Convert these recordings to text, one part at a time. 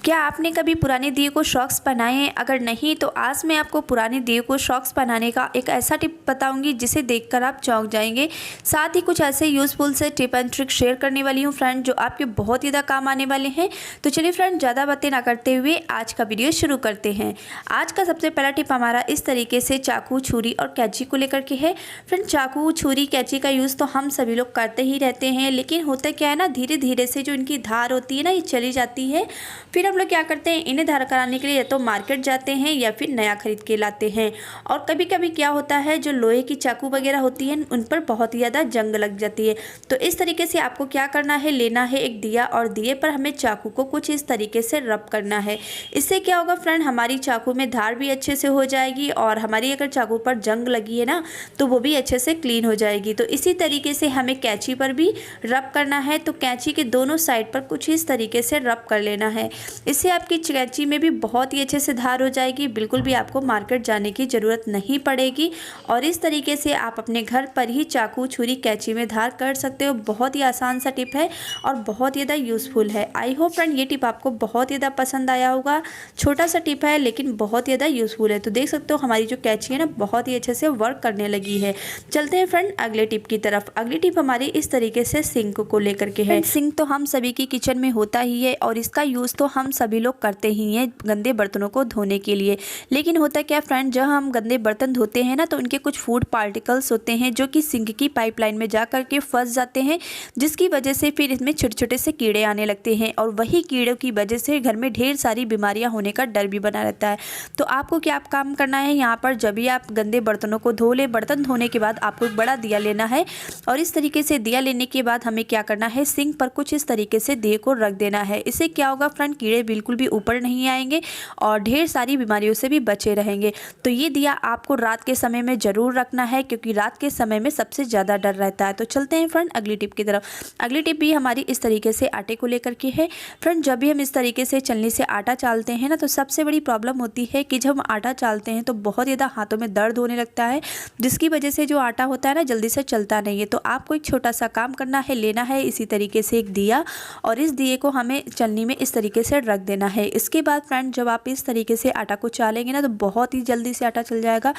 क्या आपने कभी पुराने दिए को शॉक्स बनाए हैं? अगर नहीं तो आज मैं आपको पुराने दिए को शॉक्स बनाने का एक ऐसा टिप बताऊंगी जिसे देखकर आप चौंक जाएंगे। साथ ही कुछ ऐसे यूज़फुल से टिप एंड ट्रिक शेयर करने वाली हूँ फ्रेंड, जो आपके बहुत ही ज़्यादा काम आने वाले हैं। तो चलिए फ्रेंड, ज़्यादा बातें ना करते हुए आज का वीडियो शुरू करते हैं। आज का सबसे पहला टिप हमारा इस तरीके से चाकू, छुरी और कैंची को लेकर के है। फ्रेंड, चाकू, छुरी, कैंची का यूज़ तो हम सभी लोग करते ही रहते हैं, लेकिन होता क्या है ना, धीरे धीरे से जो इनकी धार होती है ना, ये चली जाती है। फिर हम लोग क्या करते हैं, इन्हें धार कराने के लिए या तो मार्केट जाते हैं या फिर नया खरीद के लाते हैं। और कभी कभी क्या होता है, जो लोहे की चाकू वगैरह होती है उन पर बहुत ही ज़्यादा जंग लग जाती है। तो इस तरीके से आपको क्या करना है, लेना है एक दिया और दिए पर हमें चाकू को कुछ इस तरीके से रब करना है। इससे क्या होगा फ्रेंड, हमारी चाकू में धार भी अच्छे से हो जाएगी और हमारी अगर चाकू पर जंग लगी है ना, तो वो भी अच्छे से क्लीन हो जाएगी। तो इसी तरीके से हमें कैंची पर भी रब करना है। तो कैंची के दोनों साइड पर कुछ इस तरीके से रब कर लेना है। इससे आपकी कैंची में भी बहुत ही अच्छे से धार हो जाएगी, बिल्कुल भी आपको मार्केट जाने की ज़रूरत नहीं पड़ेगी। और इस तरीके से आप अपने घर पर ही चाकू, छुरी, कैंची में धार कर सकते हो। बहुत ही आसान सा टिप है और बहुत ही ज़्यादा यूज़फुल है। आई होप फ्रेंड ये टिप आपको बहुत ही ज़्यादा पसंद आया होगा। छोटा सा टिप है लेकिन बहुत ही ज़्यादा यूज़फुल है। तो देख सकते हो हमारी जो कैंची है ना, बहुत ही अच्छे से वर्क करने लगी है। चलते हैं फ्रेंड अगले टिप की तरफ। अगली टिप हमारी इस तरीके से सिंक को लेकर के है। सिंक तो हम सभी की किचन में होता ही है और इसका यूज़ तो हम सभी लोग करते ही हैं गंदे बर्तनों को धोने के लिए। लेकिन होता क्या फ्रेंड, जब हम गंदे बर्तन धोते हैं ना, तो उनके कुछ फूड पार्टिकल्स होते हैं जो कि सिंक की पाइपलाइन में जा कर के फंस जाते हैं, जिसकी वजह से फिर इसमें छोटे छोटे से कीड़े आने लगते हैं। और वही कीड़ों की वजह से घर में ढेर सारी बीमारियां होने का डर भी बना रहता है। तो आपको क्या काम करना है, यहाँ पर जब भी आप गंदे बर्तनों को धो ले, बर्तन धोने के बाद आपको एक बड़ा दिया लेना है। और इस तरीके से दिया लेने के बाद हमें क्या करना है, सिंक पर कुछ इस तरीके से दिए को रख देना है। इससे क्या होगा फ्रेंड, कीड़े बिल्कुल भी ऊपर नहीं आएंगे और ढेर सारी बीमारियों से भी बचे रहेंगे। तो ये दिया आपको रात के समय में ज़रूर रखना है, क्योंकि रात के समय में सबसे ज़्यादा डर रहता है। तो चलते हैं फ्रेंड अगली टिप की तरफ। अगली टिप भी हमारी इस तरीके से आटे को लेकर के है। फ्रेंड, जब भी हम इस तरीके से छलनी से आटा चालते हैं ना, तो सबसे बड़ी प्रॉब्लम होती है कि जब हम आटा चालते हैं तो बहुत ज़्यादा हाथों में दर्द होने लगता है, जिसकी वजह से जो आटा होता है ना, जल्दी से चलता नहीं है। तो आपको एक छोटा सा काम करना है, लेना है इसी तरीके से एक दिया और इस दिए को हमें छलनी में इस तरीके से रख देना है। इसके बाद फ्रेंड, जब आप इस तरीके से आटा को चालेंगे ना, तो बहुत ही जल्दी से आटा चल जाएगा,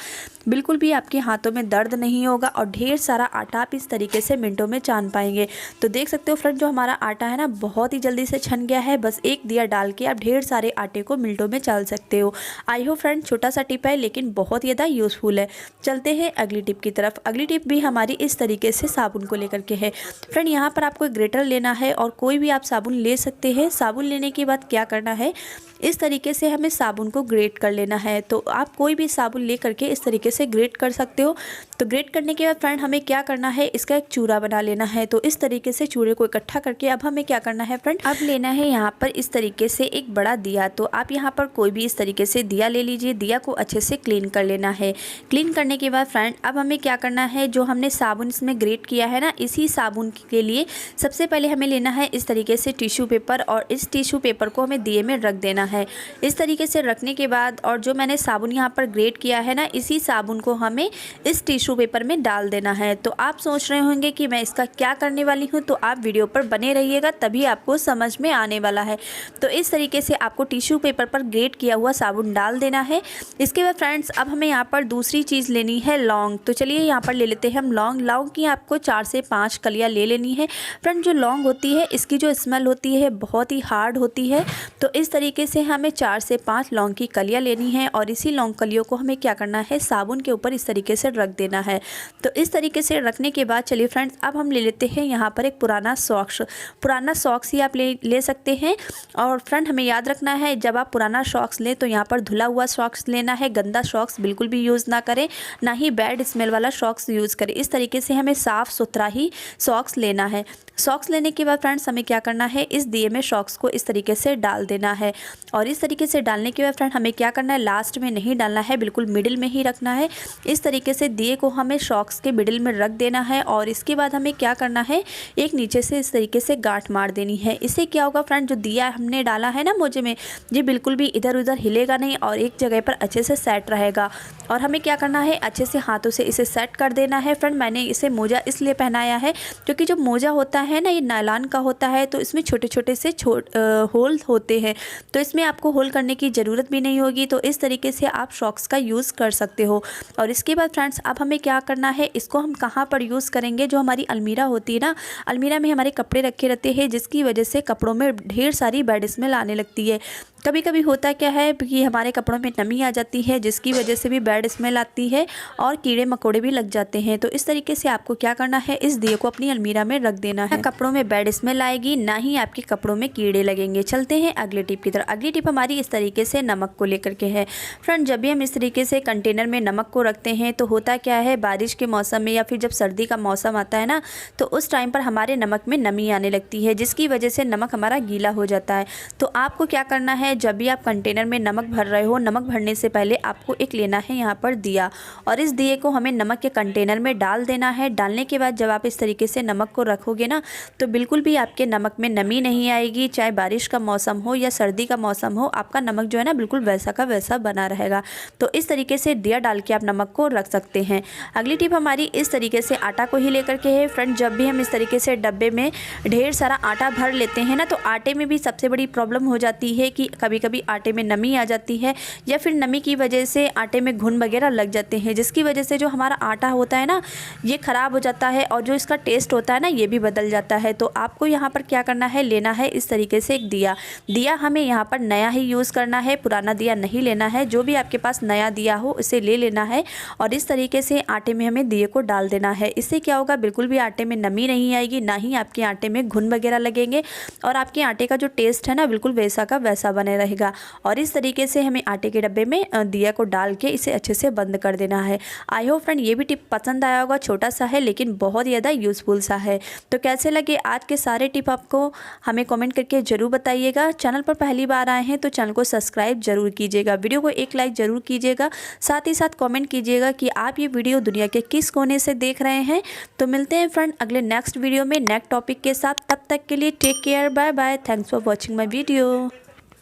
बिल्कुल भी आपके हाथों में दर्द नहीं होगा और ढेर सारा आटा आप इस तरीके से मिनटों में छान पाएंगे। तो देख सकते हो फ्रेंड, जो हमारा आटा है ना, बहुत ही जल्दी से छन गया है। बस एक दिया डाल के आप ढेर सारे आटे को मिनटों में चाल सकते हो। आई होप फ्रेंड छोटा सा टिप है लेकिन बहुत ही ज़्यादा यूज़फुल है। चलते हैं अगली टिप की तरफ। अगली टिप भी हमारी इस तरीके से साबुन को लेकर के है। फ्रेंड, यहाँ पर आपको एक ग्रेटर लेना है और कोई भी आप साबुन ले सकते हैं। साबुन लेने के बाद क्या करना है, इस तरीके से हमें साबुन को ग्रेट कर लेना है। तो आप कोई भी साबुन ले करके इस तरीके से ग्रेट कर सकते हो। तो ग्रेट करने के बाद फ्रेंड हमें क्या करना है, इसका एक चूरा बना लेना है। तो इस तरीके से चूरे को इकट्ठा करके अब हमें क्या करना है फ्रेंड, अब लेना है यहाँ पर इस तरीके से एक बड़ा दिया। तो आप यहाँ पर कोई भी इस तरीके से दिया ले लीजिए। दिया को अच्छे से क्लीन कर लेना है। क्लीन करने के बाद फ्रेंड अब हमें क्या करना है, जो हमने साबुन इसमें ग्रेट किया है ना, इसी साबुन के लिए सबसे पहले हमें लेना है इस तरीके से टिश्यू पेपर और इस टिश्यू पेपर को हमें दिए में रख देना है। इस तरीके से रखने के बाद और जो मैंने साबुन यहाँ पर ग्रेट किया है ना, इसी साबुन को हमें इस टिश्यू पेपर में डाल देना है। तो आप सोच रहे होंगे कि मैं इसका क्या करने वाली हूँ, तो आप वीडियो पर बने रहिएगा, तभी आपको समझ में आने वाला है। तो इस तरीके से आपको टिश्यू पेपर पर ग्रेट किया हुआ साबुन डाल देना है। इसके बाद फ्रेंड्स अब हमें यहाँ पर दूसरी चीज़ लेनी है, लौंग। तो चलिए यहाँ पर ले लेते हैं हम लौंग। लौंग की आपको 4 से 5 कलियाँ ले लेनी है। फ्रेंड, जो लौंग होती है इसकी जो स्मेल होती है बहुत ही हार्ड होती है। तो इस तरीके से हमें 4 से 5 लौंग की कलियाँ लेनी है और इसी लौंग कलियों को हमें क्या करना है, साबुन के ऊपर इस तरीके से रख देना है। तो इस तरीके से रखने के बाद चलिए फ्रेंड्स अब हम ले लेते हैं यहाँ पर एक पुराना सॉक्स। पुराना सॉक्स ही आप ले सकते हैं। और फ्रेंड हमें याद रखना है, जब आप पुराना सॉक्स लें तो यहाँ पर धुला हुआ सॉक्स लेना है। गंदा सॉक्स बिल्कुल भी यूज़ ना करें, ना ही बैड स्मेल वाला सॉक्स यूज़ करें। इस तरीके से हमें साफ़ सुथरा ही सॉक्स लेना है। सॉक्स लेने के बाद फ्रेंड्स हमें क्या करना है, इस दिए में सॉक्स को इस तरीके से डाल देना है। और इस तरीके से डालने के बाद फ्रेंड हमें क्या करना है, लास्ट में नहीं डालना है, बिल्कुल मिडिल में ही रखना है। इस तरीके से दिए को हमें सॉक्स के मिडिल में रख देना है। और इसके बाद हमें क्या करना है, एक नीचे से इस तरीके से गांठ मार देनी है। इससे क्या होगा फ्रेंड, जो दिया हमने डाला है ना मोजे में, ये बिल्कुल भी इधर उधर हिलेगा नहीं और एक जगह पर अच्छे से सेट रहेगा। और हमें क्या करना है, अच्छे से हाथों से इसे सेट कर देना है। फ्रेंड, मैंने इसे मोजा इसलिए पहनाया है क्योंकि जो मोजा होता है ना, ये नायलॉन का होता है, तो इसमें छोटे छोटे से होल होते हैं, तो इसमें आपको होल करने की ज़रूरत भी नहीं होगी। तो इस तरीके से आप सॉक्स का यूज़ कर सकते हो। और इसके बाद फ्रेंड्स अब हमें क्या करना है, इसको हम कहाँ पर यूज़ करेंगे, जो हमारी अलमीरा होती है ना, अलमीरा में हमारे कपड़े रखे रहते हैं, जिसकी वजह से कपड़ों में ढेर सारी बैड स्मेल आने लगती है। कभी कभी होता क्या है कि हमारे कपड़ों में नमी आ जाती है, जिसकी वजह से भी बैड स्मेल आती है और कीड़े मकोड़े भी लग जाते हैं। तो इस तरीके से आपको क्या करना है, इस दिए को अपनी अलमीरा में रख देना है। कपड़ों में बैड स्मेल आएगी, ना ही आपके कपड़ों में कीड़े लगेंगे। चलते हैं अगले टिप की तरफ। अगली टिप हमारी इस तरीके से नमक को लेकर के है। फ्रेंड जब भी हम इस तरीके से कंटेनर में नमक को रखते हैं तो होता क्या है, बारिश के मौसम में या फिर जब सर्दी का मौसम आता है ना, तो उस टाइम पर हमारे नमक में नमी आने लगती है, जिसकी वजह से नमक हमारा गीला हो जाता है। तो आपको क्या करना है, जब भी आप कंटेनर में नमक भर रहे हो, नमक भरने से पहले आपको एक लेना है यहाँ पर दिया, और इस दिए को हमें नमक के कंटेनर में डाल देना है। डालने के बाद जब आप इस तरीके से नमक को रखोगे ना, तो बिल्कुल भी आपके नमक में नमी नहीं आएगी। चाहे बारिश का मौसम हो या सर्दी का मौसम हो, आपका नमक जो है ना बिल्कुल वैसा का वैसा बना रहेगा। तो इस तरीके से दिया डाल के आप नमक को रख सकते हैं। अगली टिप हमारी इस तरीके से आटा को ही लेकर के है। फ्रेंड जब भी हम इस तरीके से डब्बे में ढेर सारा आटा भर लेते हैं ना, तो आटे में भी सबसे बड़ी प्रॉब्लम हो जाती है कि कभी कभी आटे में नमी आ जाती है, या फिर नमी की वजह से आटे में घुन वगैरह लग जाते हैं, जिसकी वजह से जो हमारा आटा होता है ना, ये ख़राब हो जाता है और जो इसका टेस्ट होता है ना, ये भी बदल जाता है। तो आपको यहाँ पर क्या करना है, लेना है इस तरीके से एक दिया। दिया हमें यहाँ पर नया ही यूज़ करना है, पुराना दिया नहीं लेना है। जो भी आपके पास नया दिया हो उसे ले लेना है और इस तरीके से आटे में हमें दिए को डाल देना है। इससे क्या होगा, बिल्कुल भी आटे में नमी नहीं आएगी, ना ही आपके आटे में घुन वगैरह लगेंगे, और आपके आटे का जो टेस्ट है ना, बिल्कुल वैसा का वैसा बने रहेगा। और इस तरीके से हमें आटे के डब्बे में दिया को डाल के इसे अच्छे से बंद कर देना है। आई होप फ्रेंड ये भी टिप पसंद आया होगा। छोटा सा है लेकिन बहुत ज़्यादा यूज़फुल सा है। तो कैसे लगे आज के सारे टिप आपको हमें कमेंट करके ज़रूर बताइएगा। चैनल पर पहली बार आए हैं तो चैनल को सब्सक्राइब जरूर कीजिएगा, वीडियो को एक लाइक ज़रूर कीजिएगा, साथ ही साथ कमेंट कीजिएगा कि आप ये वीडियो दुनिया के किस कोने से देख रहे हैं। तो मिलते हैं फ्रेंड अगले नेक्स्ट वीडियो में नेक्स्ट टॉपिक के साथ। तब तक के लिए take care, bye bye, thanks for watching my video.